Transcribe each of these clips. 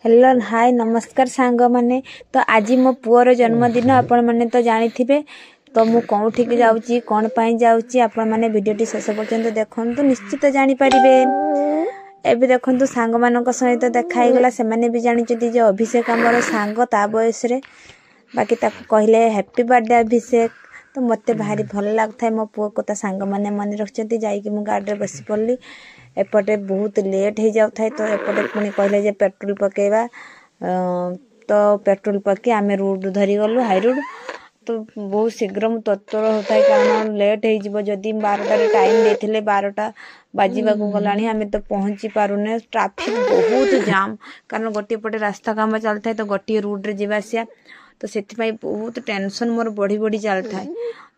Hello hi नमस्कार सांग माने तो आज मो पुअर जन्मदिन आपण माने तो जानी थिबे तो मु कोठी के जाउची कोन पई जाउची आपण माने वीडियोटी शेष पर्यंत देखंतु निश्चित जानि परिबे। एबे देखंतु सांग मानक सहित देखाई गला से माने भी जानि जति जे अभिषेक हमर सांग ता बयस रे बाकी ताको कहले हैप्पी बर्थडे अभिषेक तो मते भारी भल लागथाय मो पुओ को ता सांग माने मन रखचंती जाई कि मु गाड़ी रे बसी पड़ली एपटे बहुत लेट हो जाऊ था तो एपटे पुणी कहले जे पेट्रोल पकेवा तो पेट्रोल पके आमे रोड धरी गलु हाई रोड तो बहुत शीघ्र मु तत्पर होता है कारण लेट हो जिवो जदी 12टा रे टाइम देथिले 12टा बाजीबा को गलानी हमें तो पहुंची पारुने ट्रैफिक बहुत जाम कारण गोटे पटे रास्ता काम चलता है तो गोटे रोड रे जीवासिया तो सेति पई बहुत टेंशन मोर बढ़ी बढ़ी चलता है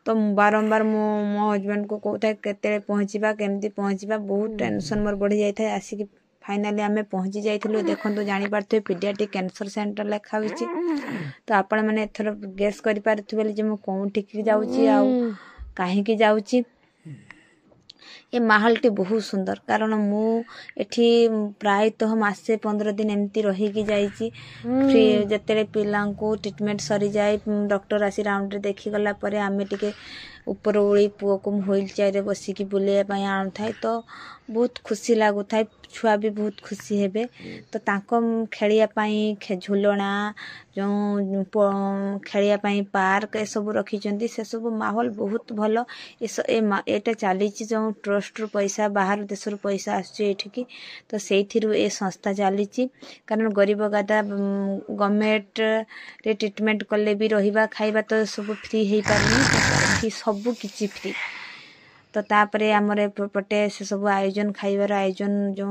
तो बारंबार मो हस्बैंड को कहता है केते पहुंचीबा केमती पहुंचीबा बहुत टेंशन मोर बढ़ी जाई था आसी फाइनली आमे पहुंची जाइथिलु देखंतु जानि पारथे पीडियाट्रिक कैंसर सेंटर लेखा होइछि तो आपण माने एथर गेस करि पारथुबे जे मो कोठी की जाउची आ काहे की जाउची ये माहौलटी बहुत सुंदर कारण मु एठी प्रायतः मासे 15 दिन एमती रही की जाइची फ्री जतेले पिलां को ट्रीटमेंट सरी जाए डॉक्टर आसी राउंड रे देखि गला परे आमे टिके ऊपर ओली पुओ को व्हील चेयर रे बसी की बुले पई आन थाए तो बहुत खुशी लागु थाए छुआ भी बहुत खुशी हेबे तो ताको खेलिया पई झुलना जो खेलिया पई पार्क ए सब रखी चंदी से सब माहौल बहुत भलो एटा चली जो ट्रस्ट रू पैसा बाहर देश रू पैसा आछे एठिकी तो सेथिरु ए संस्था चली कारण गरीब गादा गवर्नमेंट रे ट्रीटमेंट कले भी रहिबा खाइबा तो सब फ्री हेई पारनी सब किछि फ्री तो तापरे हमरे पटे से सब आयोजन खाइबार आयोजन जो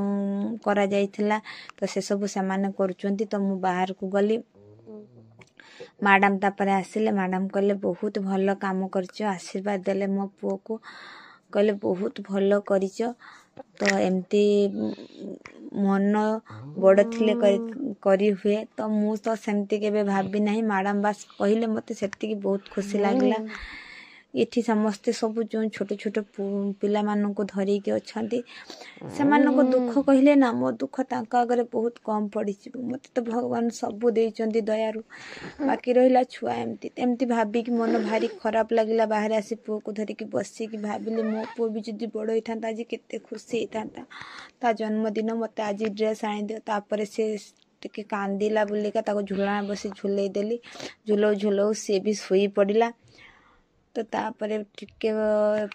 करा जाइथिला तो से सब सामान करचंती तो मु बाहर को गली मैडम तापरे आसिले मैडम कहले बहुत भलो काम करछो आशीर्वाद देले मो पुओ को कहले बहुत भलो करिछो तो एमती मन बड़ थिले करी हुए तो मु तो सेमती केबे भाबी नाही मैडम बस कहले मते सेति की बहुत खुशी लागला इठी समस्ते सब जो छोट छोट पिला मानन को धरी के अछंती से मानन को दुख कहले ना मो दुख ताका अगरे बहुत कम पड़ी मते तो भगवान सब देइचंती दयारु बाकी रहिला छुआ एमती एमती भाबी कि मन भारी खराब लागिला बाहर आसी पुओ को धरी की बसी की भाबिले मो पुओ भी जदी बड़ होइथांता आज केते खुशी हेतांता ता जन्मदिन मते आज ड्रेस आनी दियो तापरे से टिके कांदिला बुलिका ताको झुलना बसी झुलै देली झुलो झुलो से भी सोई पड़िला तो तापरे टिके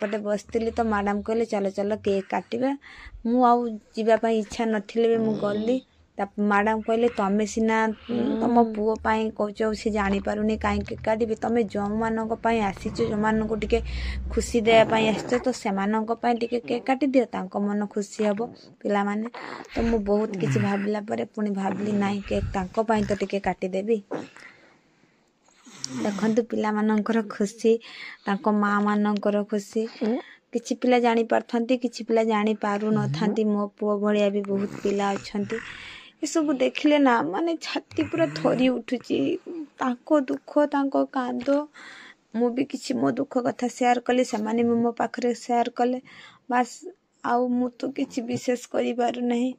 पटे बसतिली तो मैडम कहले चलो चलो केक काटिबा मु आउ जीवा पई इच्छा नथिले मु गल्ली ता मैडम कहले तमे सिना तम पुओ पई कहचो से जानि पारुनी काई केक काटिबे तमे जो मानक पई आसीचो जो मानक टिके खुशी दे पई आछतो तो से मानक पई टिके केक काटि दियो तांको मन खुशी हबो पिला माने तो मु बहुत किछि भाबिला परे पुनी भाबली नाही केक तांको पई तो टिके काटि देबी देखंतु पिला मानकर खुशी ताको मां मानकर खुशी किछि पिला जानि पारथंती किछि पिला जानि पारु न थांती मो पुओ भलिया भी बहुत पिला अछंती ए सब देखिले ना माने छाती पूरा थरी उठुची ताको दुख ताको कांदो मु भी किछि मो दुख कथा शेयर कले से माने मो पाखरे शेयर कले बस आउ मु तो किछि विशेष करि पारु नहीं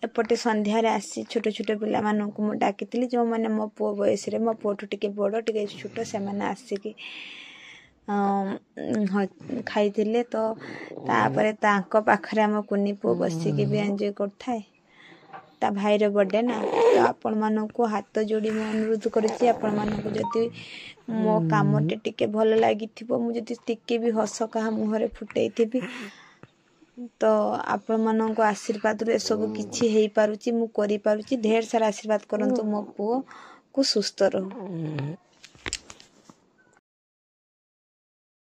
एपटे संध्या रे आसी छोट छोट पिला मानन को मु डाकितिली जो माने मो पुओ बयस रे मो पुओ टिके बड़ टिके छोट से माने आसी की खाइथिले तो तापरे ताको पाखरे हम कुनी पुओ बसी की भी एन्जॉय करथाय ता भाई रे बर्थडे ना तो आपण मानन को हाथ जोड़ी मो अनुरोध करछि आपण मानन को जति मो कामटे टिके भल लागिथिबो मु जति टिके भी हस कहा मुहरे फुटैथिबी तो आपण मानन को आशीर्वाद रे सब किछि हेई पारुची मु करि पारुची ढेर सारा आशीर्वाद करंतु मो पुओ को सुस्त रहो।